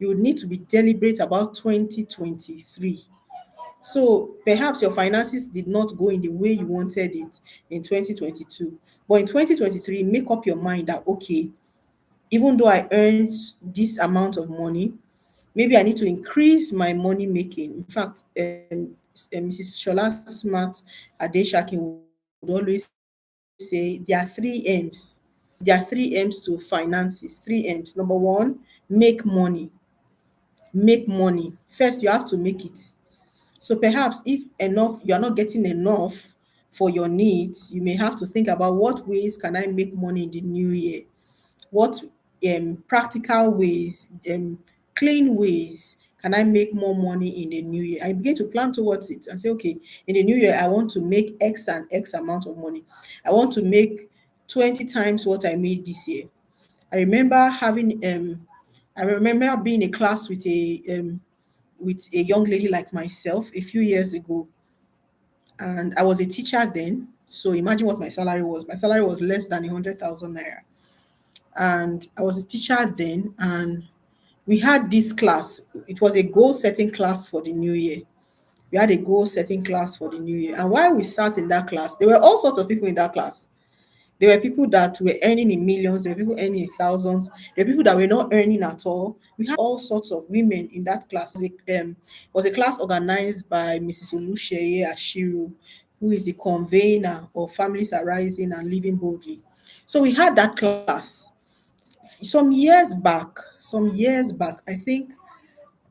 You would need to be deliberate about 2023. So perhaps your finances did not go in the way you wanted it in 2022. But in 2023, make up your mind that, okay, even though I earned this amount of money, maybe I need to increase my money making. In fact, Mrs. Shola Smart Adeshakin would always say there are three M's. There are three M's to finances. Three M's. Number one, make money. Make money. First, you have to make it. So perhaps if enough, you are not getting enough for your needs, you may have to think about what ways can I make money in the new year? What practical ways, clean ways can I make more money in the new year? I begin to plan towards it and say, okay, in the new year, I want to make X and X amount of money. I want to make 20 times what I made this year. I remember having I remember being in a class with a young lady like myself a few years ago, and I was a teacher then. So imagine what my salary was. My salary was less than 100,000 naira, and I was a teacher then. And we had this class. It was a goal setting class for the new year. We had a goal setting class for the new year, and while we sat in that class, there were all sorts of people in that class. There were people that were earning in millions, there were people earning in thousands, there were people that were not earning at all. We had all sorts of women in that class. It was a class organized by Mrs. Olusheye Ashiru, who is the convener of Families Arising and Living Boldly. So we had that class some years back. I think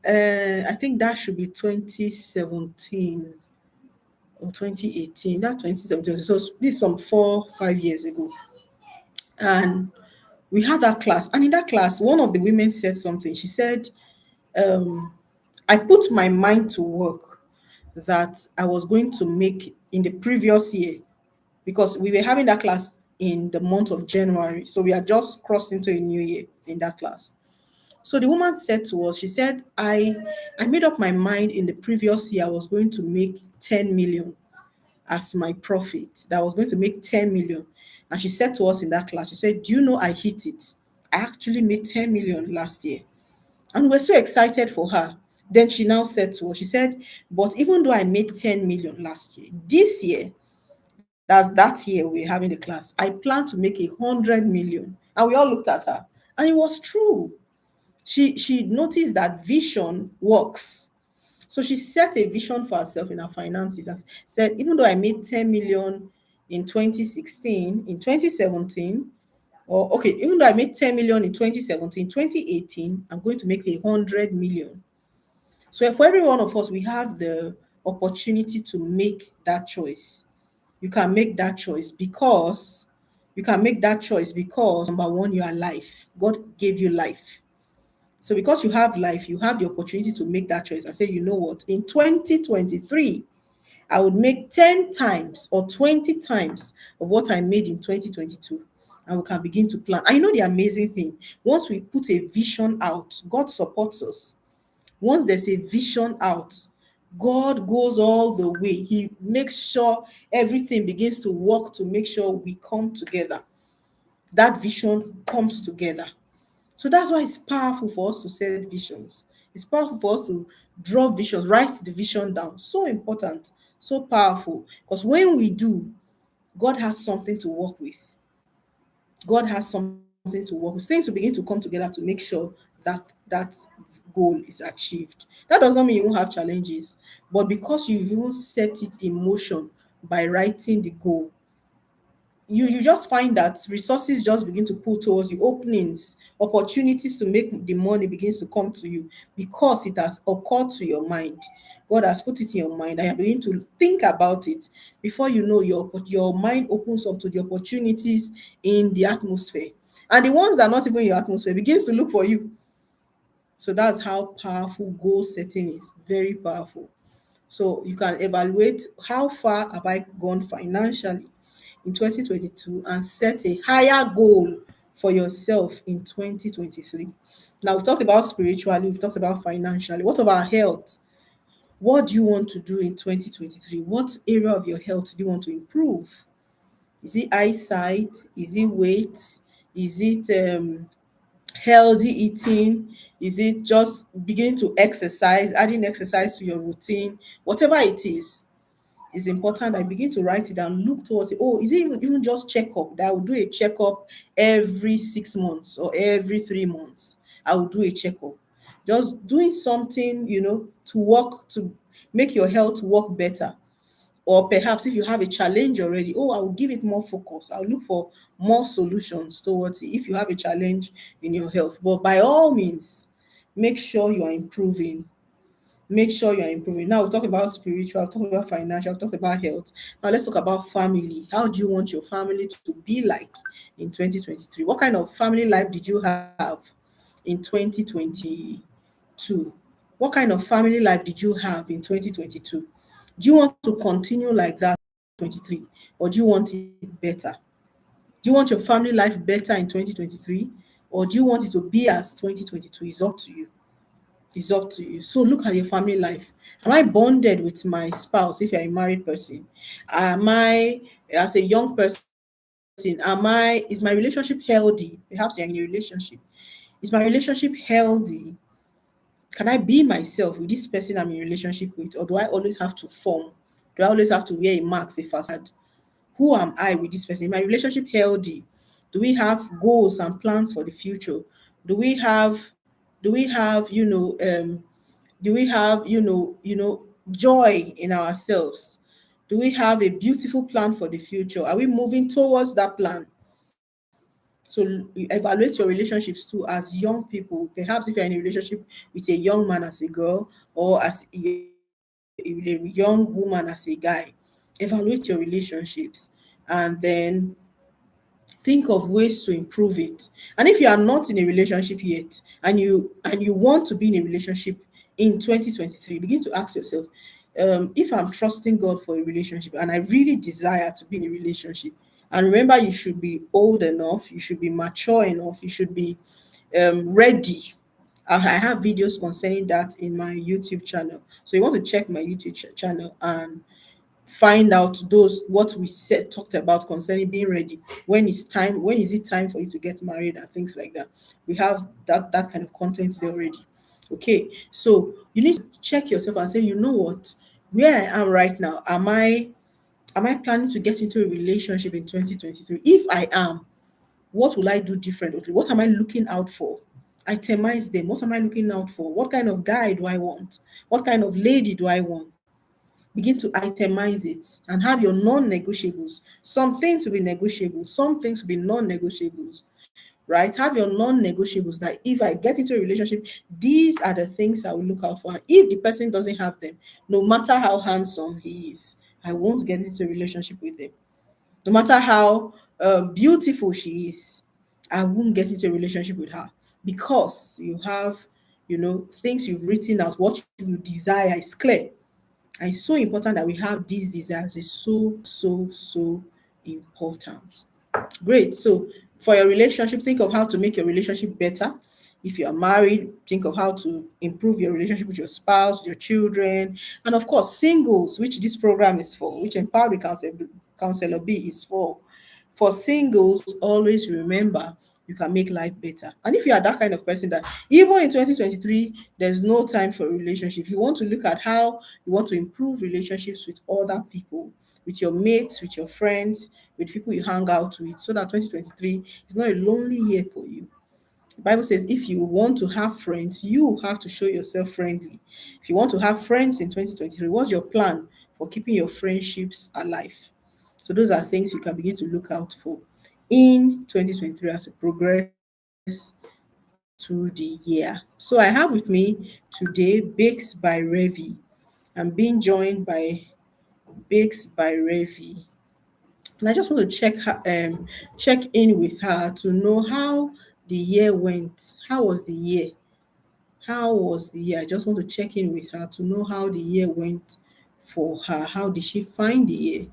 that should be 2017 or 2018. That 2017. So this is some 4 5 years ago. And we had that class. And in that class, one of the women said something. She said, I put my mind to work that I was going to make in the previous year, because we were having that class in the month of January. So we had just crossed into a new year in that class. So the woman said to us, she said, I made up my mind in the previous year I was going to make 10 million as my profit, that I was going to make 10 million. And she said to us in that class, she said, do you know I hit it? I actually made 10 million last year. And we were so excited for her. Then she now said to us, she said, but even though I made 10 million last year, this year, that's that year we're having the class, I plan to make 100 million. And we all looked at her. And it was true. She noticed that vision works. So she set a vision for herself in her finances and said, even though I made 10 million in 2016, in 2017, or okay, even though I made 10 million in 2017, 2018, I'm going to make 100 million. So for every one of us, we have the opportunity to make that choice. You can make that choice because number one, you are alive. God gave you life. So because you have life, you have the opportunity to make that choice and say, you know what, in 2023, I would make 10 times or 20 times of what I made in 2022. And we can begin to plan. I know the amazing thing. Once we put a vision out, God supports us. Once there's a vision out, God goes all the way. He makes sure everything begins to work to make sure we come together. That vision comes together. So that's why it's powerful for us to set visions. It's powerful for us to draw visions, write the vision down. So important, so powerful. Because when we do, God has something to work with. God has something to work with. Things will begin to come together to make sure that goal is achieved. That does not mean you won't have challenges, but because you even set it in motion by writing the goal, you just find that resources just begin to pull towards you, openings, opportunities to make the money begins to come to you because it has occurred to your mind. God has put it in your mind and you begin to think about it. Before you know, your mind opens up to the opportunities in the atmosphere, and the ones that are not even in your atmosphere begins to look for you. So that's how powerful goal setting is. Very powerful. So you can evaluate how far have I gone financially in 2022 and set a higher goal for yourself in 2023. Now we've talked about spiritually, we've talked about financially. What about health? What do you want to do in 2023? What area of your health do you want to improve? Is it eyesight? Is it weight? Is it healthy eating? Is it just beginning to exercise, adding exercise to your routine? Whatever it is, it's important I begin to write it down, look towards it. Oh, is it even just checkup that I will do a checkup every 6 months or every 3 months? I will do a checkup. Just doing something, to work to make your health work better. Or perhaps if you have a challenge already, oh, I will give it more focus. I'll look for more solutions towards it if you have a challenge in your health. But by all means, make sure you are improving. Make sure you are improving. Now we talk about spiritual, talk about financial, talk about health. Now let's talk about family. How do you want your family to be like in 2023? What kind of family life did you have in 2022? What kind of family life did you have in 2022? Do you want to continue like that in 23, or do you want it better? Do you want your family life better in 2023, or do you want it to be as 2022? It's up to you. It's up to you. So look at your family life. Am I bonded with my spouse if you're a married person? Am I, as a young person, is my relationship healthy? Perhaps you're in a relationship. Is my relationship healthy? Can I be myself with this person I'm in relationship with? Or do I always have to form? Do I always have to wear a mask, a facade? Who am I with this person? Is my relationship healthy? Do we have goals and plans for the future? Do we have do we have do we have joy in ourselves? Do we have a beautiful plan for the future? Are we moving towards that plan? So evaluate your relationships too as young people. Perhaps if you're in a relationship with a young man as a girl, or as a young woman as a guy, evaluate your relationships, and then think of ways to improve it. And if you are not in a relationship yet, and you want to be in a relationship in 2023, begin to ask yourself, if I'm trusting God for a relationship and I really desire to be in a relationship. And remember, you should be old enough, you should be mature enough, you should be ready. I have videos concerning that in my YouTube channel. So you want to check my YouTube channel and find out those what we said talked about concerning being ready. When is it time for you to get married and things like that. We have that kind of content there already. Okay, so you need to check yourself and say, you know what, where I am right now, am I planning to get into a relationship in 2023? If I am, what will I do differently? What am I looking out for? Itemize them. What am I looking out for? What kind of guy do I want? What kind of lady do I want? Begin to itemize it and have your non-negotiables. Some things will be negotiable, some things will be non-negotiables, right? Have your non-negotiables that if I get into a relationship, these are the things I will look out for. And if the person doesn't have them, no matter how handsome he is, I won't get into a relationship with him. No matter how beautiful she is, I won't get into a relationship with her, because you have, things you've written out, what you desire is clear. And it's so important that we have these desires. It's so, so, so important. Great. So for your relationship, think of how to make your relationship better. If you are married, think of how to improve your relationship with your spouse, your children, and of course, singles, which this program is for, which Empower Counselor B is for. For singles, always remember you can make life better. And if you are that kind of person that even in 2023, there's no time for a relationship, you want to look at how you want to improve relationships with other people, with your mates, with your friends, with people you hang out with, so that 2023 is not a lonely year for you. The Bible says if you want to have friends, you have to show yourself friendly. If you want to have friends in 2023, what's your plan for keeping your friendships alive? So those are things you can begin to look out for in 2023 as we progress through the year. So I have with me today Bakes by Revi. I'm being joined by Bakes by Revi. And I just want to check in with her to know how the year went. How was the year? How was the year? I just want to check in with her to know how the year went for her. How did she find the year?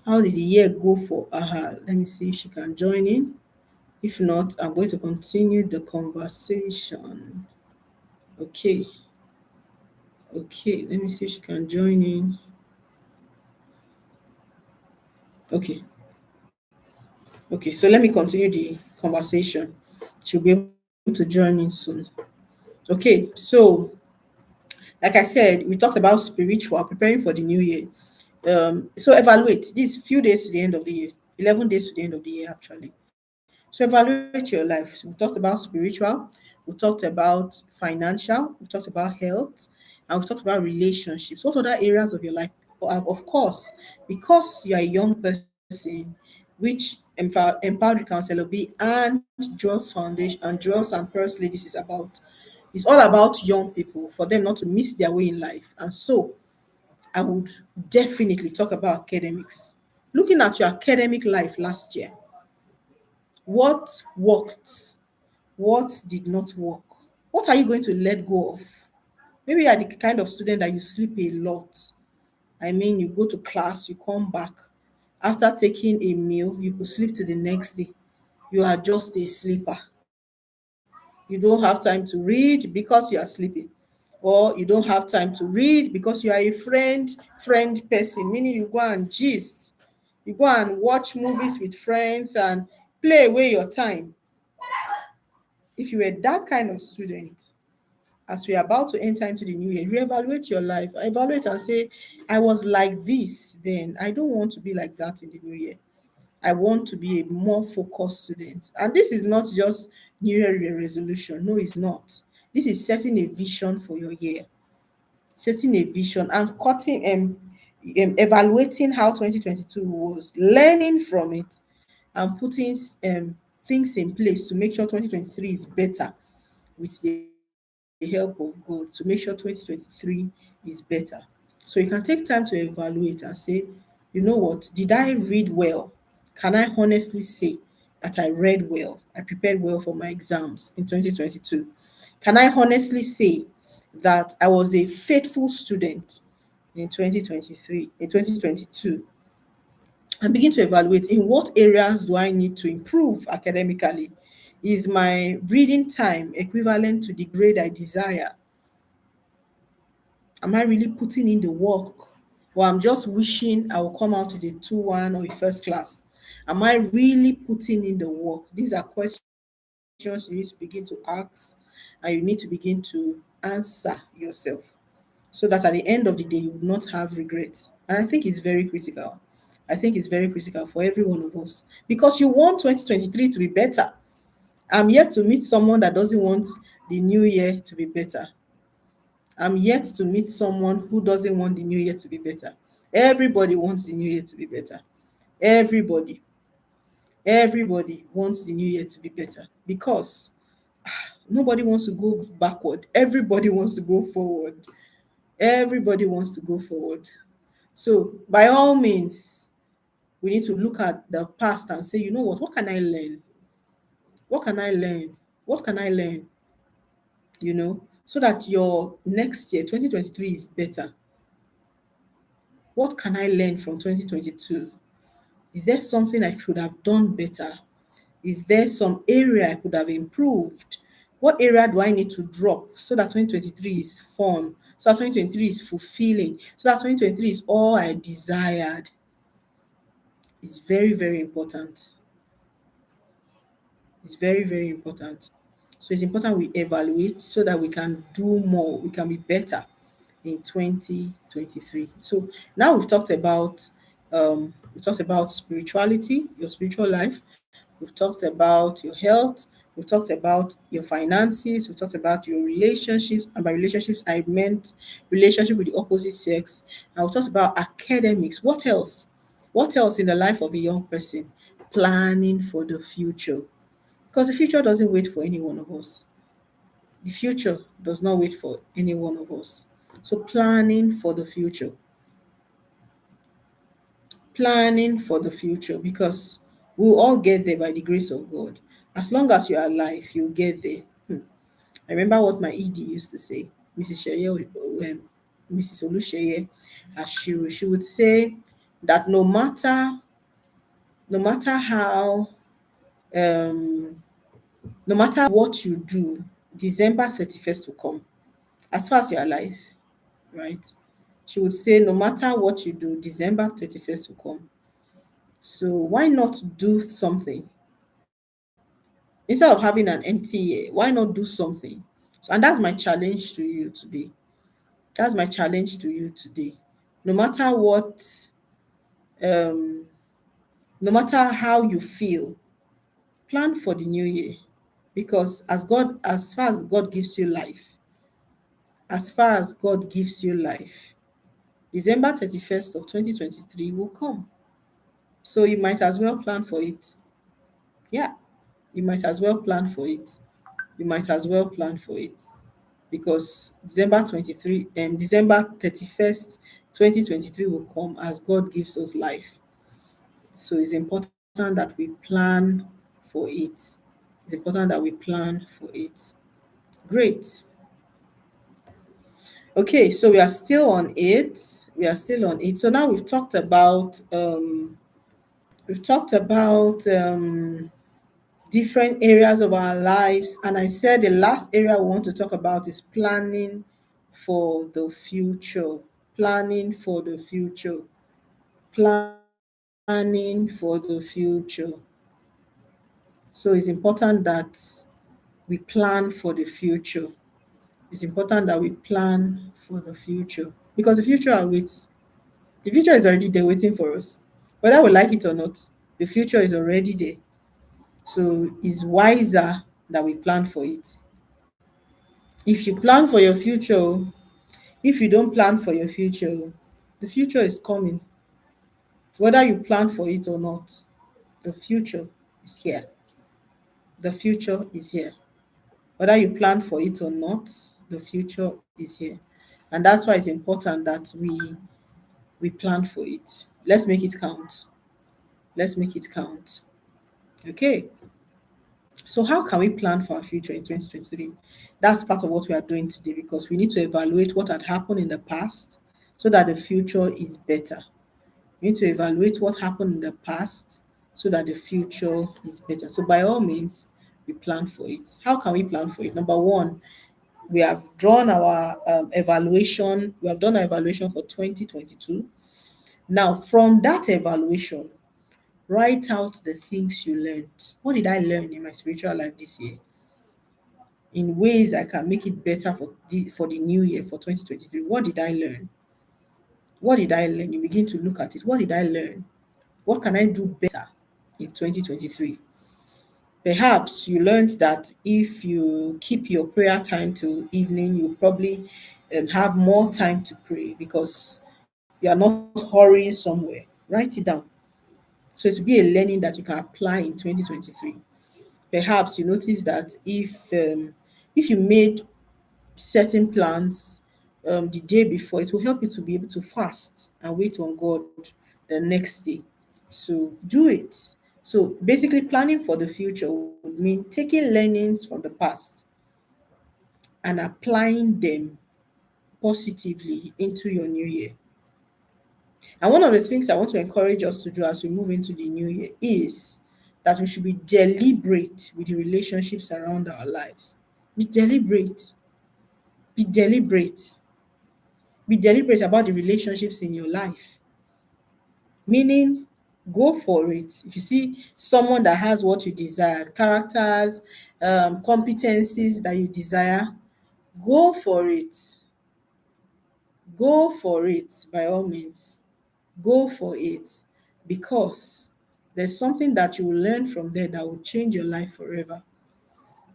How did the year go for her? Let me see if she can join in. If not, I'm going to continue the conversation. Okay. Okay. Let me see if she can join in. Okay. Okay. So let me continue the conversation. She'll be able to join in soon. Okay, so like I said, we talked about spiritual, preparing for the new year. So evaluate these few days to the end of the year, 11 days to the end of the year, actually. So evaluate your life. So we talked about spiritual, we talked about financial, we talked about health, and we talked about relationships. What other areas of your life? Of course, because you are a young person, which Empowered Counselor B and Joel's Foundation and Joel's and Pearls Ladies is about. It's all about young people for them not to miss their way in life. And so I would definitely talk about academics. Looking at your academic life last year, what worked? What did not work? What are you going to let go of? Maybe you are the kind of student that you sleep a lot. I mean, you go to class, you come back. After taking a meal, you could sleep to the next day. You are just a sleeper. You don't have time to read because you are sleeping. Or you don't have time to read because you are a friend person, meaning you go and gist. You go and watch movies with friends and play away your time. If you were that kind of student, as we are about to enter into the new year, reevaluate your life, evaluate and say, I was like this then. I don't want to be like that in the new year. I want to be a more focused student. And this is not just New Year resolution. No, it's not. This is setting a vision for your year, setting a vision and evaluating how 2022 was, learning from it, and putting things in place to make sure 2023 is better with the help of God, to make sure 2023 is better. So you can take time to evaluate and say, you know what, did I read well? Can I honestly say that I read well? I prepared well for my exams in 2022. Can I honestly say that I was a faithful student in 2023, in 2022? And begin to evaluate, in what areas do I need to improve academically? Is my reading time equivalent to the grade I desire? Am I really putting in the work? Or I'm just wishing I will come out with a 2-1 or a first class? Am I really putting in the work? These are questions you need to begin to ask and you need to begin to answer yourself, so that at the end of the day you will not have regrets. And I think it's very critical. I think it's very critical for every one of us because you want 2023 to be better. I'm yet to meet someone that doesn't want the new year to be better. I'm yet to meet someone who doesn't want the new year to be better. Everybody wants the new year to be better. Everybody, everybody wants the new year to be better because nobody wants to go backward. Everybody wants to go forward. Everybody wants to go forward. So, by all means, we need to look at the past and say, you know what can I learn? What can I learn? What can I learn? So that your next year, 2023, is better. What can I learn from 2022? Is there something I should have done better? Is there some area I could have improved? What area do I need to drop so that 2023 is fun? So that 2023 is fulfilling? So that 2023 is all I desired? It's very, very important. It's very, very important. So it's important we evaluate so that we can do more, we can be better in 2023. So now we've talked about spirituality, your spiritual life. We've talked about your health. We've talked about your finances. We've talked about your relationships. And by relationships, I meant relationship with the opposite sex. And we've talked about academics. What else? What else in the life of a young person? Planning for the future. Because the future doesn't wait for any one of us. The future does not wait for any one of us. So planning for the future, planning for the future, because we'll all get there by the grace of God. As long as you're alive, you'll get there. I remember what my ED used to say, Mrs. Mrs. Olusheye, as she would say that no matter how um no matter what you do, December 31st will come. As far as you're alive, right? She would say, no matter what you do, December 31st will come. So why not do something? Instead of having an empty year, why not do something? So, and that's my challenge to you today. That's my challenge to you today. No matter what, um, no matter how you feel, plan for the new year. Because as far as God gives you life, as far as God gives you life, December 31st of 2023 will come. So you might as well plan for it. Yeah, you might as well plan for it. You might as well plan for it. Because December 31st, 2023 will come as God gives us life. So it's important that we plan for it. It's important that we plan for it. Great. Okay, so we are still on it. We are still on it. So now we've talked about different areas of our lives, and I said the last area we want to talk about is planning for the future. Planning for the future. Planning for the future. So it's important that we plan for the future. It's important that we plan for the future because the future awaits. The future is already there waiting for us. Whether we like it or not, the future is already there. So it's wiser that we plan for it. If you plan for your future, if you don't plan for your future, the future is coming. Whether you plan for it or not, the future is here. The future is here. Whether you plan for it or not, the future is here. And that's why it's important that we plan for it. Let's make it count. Let's make it count. Okay. So how can we plan for our future in 2023? That's part of what we are doing today because we need to evaluate what had happened in the past so that the future is better. We need to evaluate what happened in the past so that the future is better. So by all means, we plan for it. How can we plan for it? Number one, we have drawn our evaluation. We have done our evaluation for 2022. Now, from that evaluation, write out the things you learned. What did I learn in my spiritual life this year? In ways I can make it better for the new year for 2023. What did I learn? What did I learn? You begin to look at it. What did I learn? What can I do better in 2023? Perhaps you learned that if you keep your prayer time till evening, you probably have more time to pray because you are not hurrying somewhere. Write it down. So it will be a learning that you can apply in 2023. Perhaps you notice that if you made certain plans the day before, it will help you to be able to fast and wait on God the next day. So do it. So basically, planning for the future would mean taking learnings from the past and applying them positively into your new year. And one of the things I want to encourage us to do as we move into the new year is that we should be deliberate with the relationships around our lives. Be deliberate. Be deliberate. Be deliberate about the relationships in your life. Meaning, go for it. If you see someone that has what you desire, characters, competencies that you desire, go for it. Go for it by all means. Go for it because there's something that you will learn from there that will change your life forever.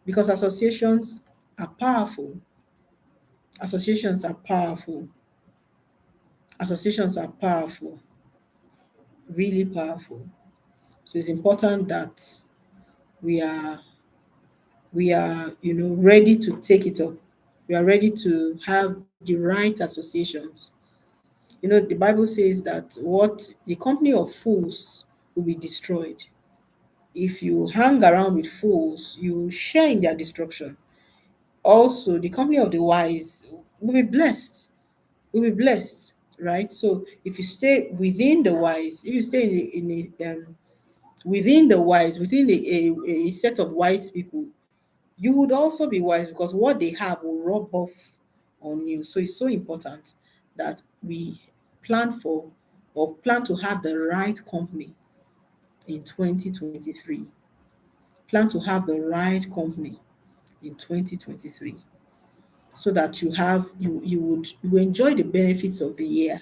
Because associations are powerful. Associations are powerful. Associations are powerful, really powerful. So it's important that we are ready to take it up. We are ready to have the right associations. The Bible says that what the company of fools will be destroyed. If you hang around with fools, you share in their destruction. Also, the company of the wise will be blessed. Will be blessed, right? So if you stay within the wise, if you stay within the wise, within a set of wise people, you would also be wise because what they have will rub off on you. So it's so important that we plan for plan to have the right company in 2023. Plan to have the right company in 2023 so that you will enjoy the benefits of the year.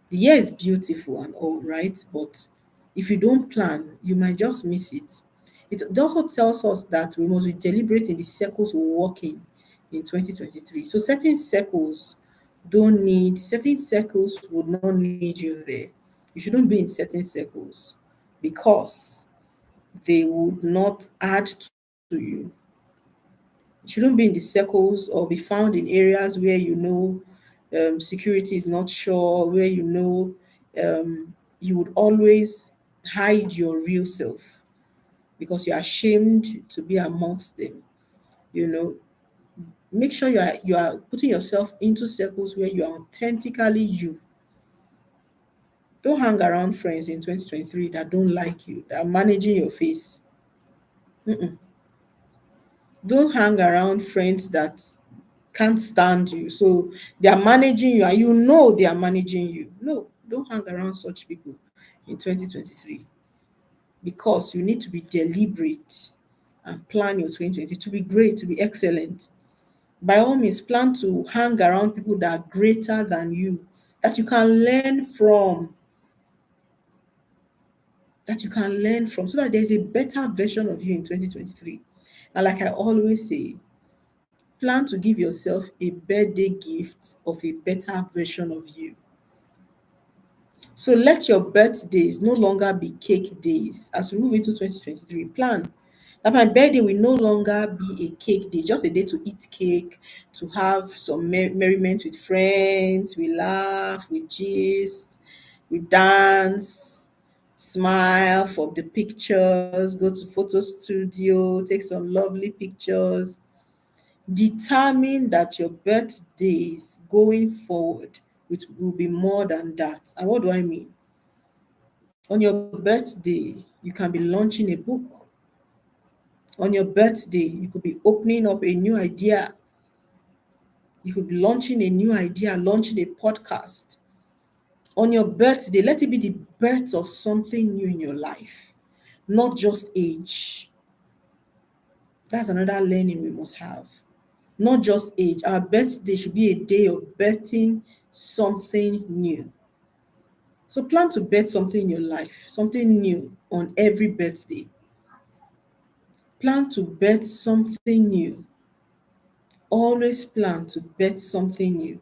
The year is beautiful and all, right? But if you don't plan, you might just miss it. It also tells us that we must be deliberate in the circles we walk in 2023. So certain circles would not need you there. You shouldn't be in certain circles because they would not add to you. You shouldn't be in the circles or be found in areas where security is not sure, where you would always hide your real self because you're ashamed to be amongst them. You know, make sure you are putting yourself into circles where you are authentically you. Don't hang around friends in 2023 that don't like you, that are managing your face. Mm-mm. Don't hang around friends that can't stand you. So they are managing you and you know they are managing you. No, don't hang around such people in 2023 because you need to be deliberate and plan your 2020 to be great, to be excellent. By all means, plan to hang around people that are greater than you, that you can learn from, so that there's a better version of you in 2023. And like I always say, plan to give yourself a birthday gift of a better version of you. So let your birthdays no longer be cake days. As we move into 2023, plan that my birthday will no longer be a cake day, just a day to eat cake, to have some merriment with friends, we laugh, we gist, we dance, smile for the pictures, go to photo studio, take some lovely pictures. Determine that your birthdays going forward will be more than that. And what do I mean? On your birthday, you can be launching a book. On your birthday, you could be opening up a new idea. You could be launching a new idea, launching a podcast. On your birthday, let it be the birth of something new in your life, not just age. That's another learning we must have. Not just age. Our birthday should be a day of birthing something new. So plan to birth something in your life, something new on every birthday. Plan to birth something new. Always plan to birth something new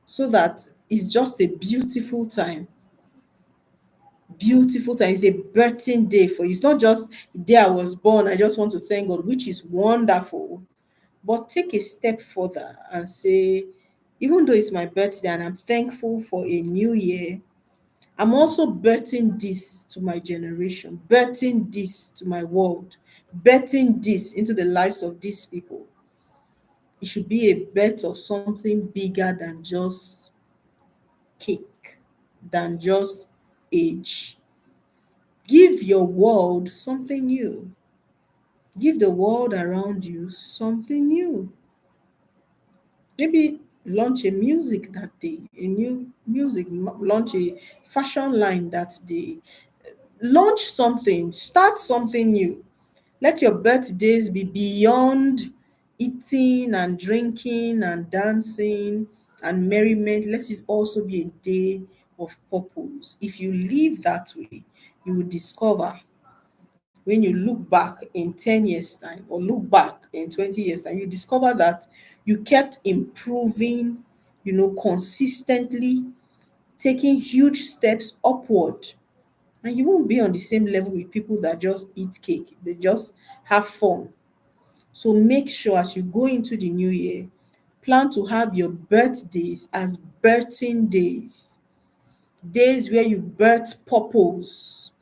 so that it's just a beautiful time. Beautiful time. It's a birthing day for you. It's not just the day I was born. I just want to thank God, which is wonderful. But take a step further and say, even though it's my birthday and I'm thankful for a new year, I'm also birthing this to my generation, birthing this to my world, birthing this into the lives of these people. It should be a birth of something bigger than just cake, than just age. Give your world something new. Give the world around you something new. Maybe launch a music that day, a new music, launch a fashion line that day. Launch something, start something new. Let your birthdays be beyond eating and drinking and dancing and merriment. Let it also be a day of purpose. If you live that way, you will discover when you look back in 10 years' time or look back in 20 years' time, you discover that you kept improving, consistently, taking huge steps upward, and you won't be on the same level with people that just eat cake. They just have fun. So make sure as you go into the new year, plan to have your birthdays as birthing days, days where you birth purpose,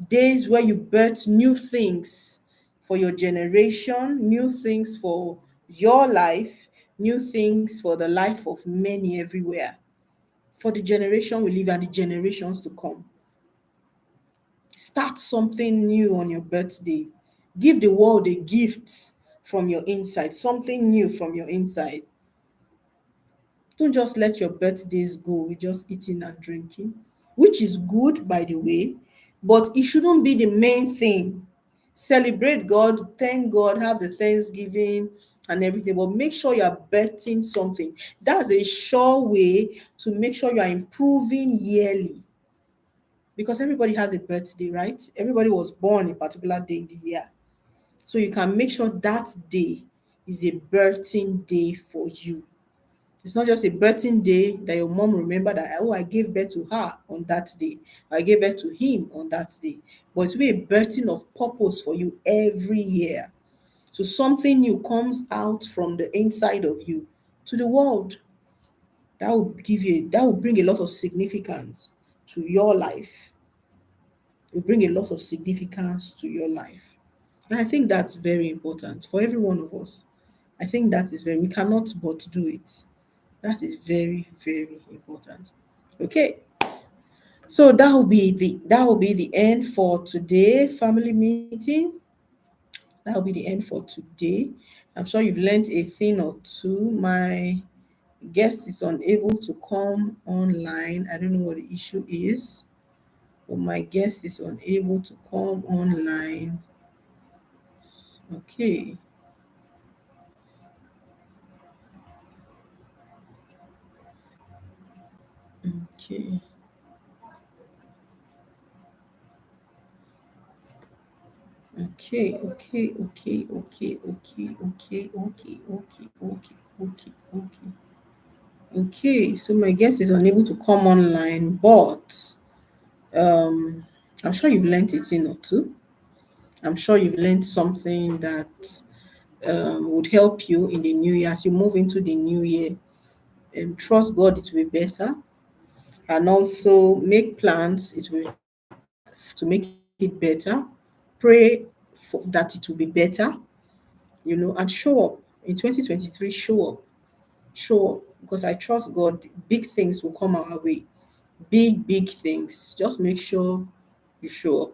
days where you birth new things for your generation, new things for your life, new things for the life of many everywhere, for the generation we live and the generations to come. Start something new on your birthday. Give the world a gift from your inside, something new from your inside. Don't just let your birthdays go with just eating and drinking, which is good, by the way, but it shouldn't be the main thing. Celebrate God, thank God, have the Thanksgiving and everything, but make sure you are betting something. That's a sure way to make sure you are improving yearly, because everybody has a birthday, right? Everybody was born a particular day in the year. So you can make sure that day is a birthing day for you. It's not just a birthing day that your mom remember that, oh, I gave birth to her on that day. I gave birth to him on that day. But it will be a birthing of purpose for you every year. So something new comes out from the inside of you to the world. That will bring a lot of significance to your life. It will bring a lot of significance to your life. And I think that's very important for every one of us. I think that is we cannot but do it. That is very, very important. Okay. So that will be the end for today, family meeting. That will be the end for today. I'm sure you've learned a thing or two. My guest is unable to come online. I don't know what the issue is, but my guest is unable to come online. Okay. Okay. Okay, okay, okay, okay, okay, okay, okay, okay, okay, okay, okay. Okay, so my guest is unable to come online, but um, I'm sure you've learned a thing or two. I'm sure you've learned something that would help you in the new year as you move into the new year. Trust God, it will be better, and also make plans. It will to make it better. Pray that it will be better, and show up in 2023. Show up because I trust God. Big things will come our way. Big things. Just make sure you show up.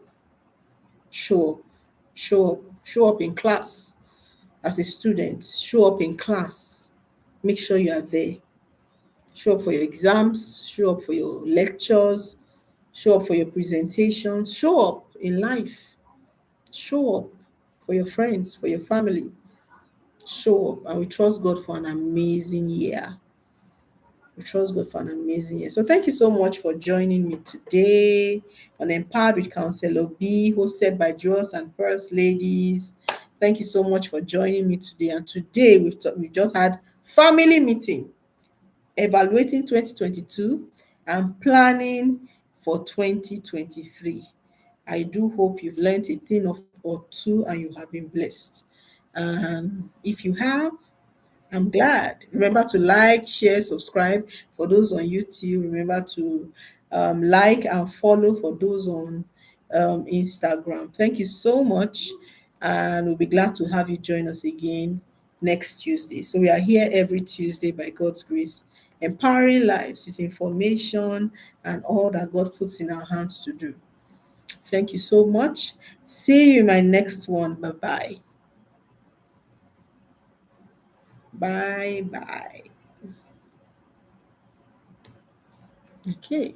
Show up. Show up. Show up in class as a student. Show up in class. Make sure you are there. Show up for your exams. Show up for your lectures. Show up for your presentations. Show up in life. Show up for your friends, for your family. Show up, and we trust God for an amazing year. We trust God for an amazing year. So thank you so much for joining me today on Empowered with Counselor B, hosted by Jewels and Pearls ladies. Thank you so much for joining me today. And today we just had family meeting, evaluating 2022 and planning for 2023. I do hope you've learned a thing or two and you have been blessed. And if you have, I'm glad. Remember to like, share, subscribe for those on YouTube. Remember to like and follow for those on Instagram. Thank you so much. And we'll be glad to have you join us again next Tuesday. So we are here every Tuesday by God's grace, empowering lives with information and all that God puts in our hands to do. Thank you so much. See you in my next one. Bye bye. Bye bye. Okay.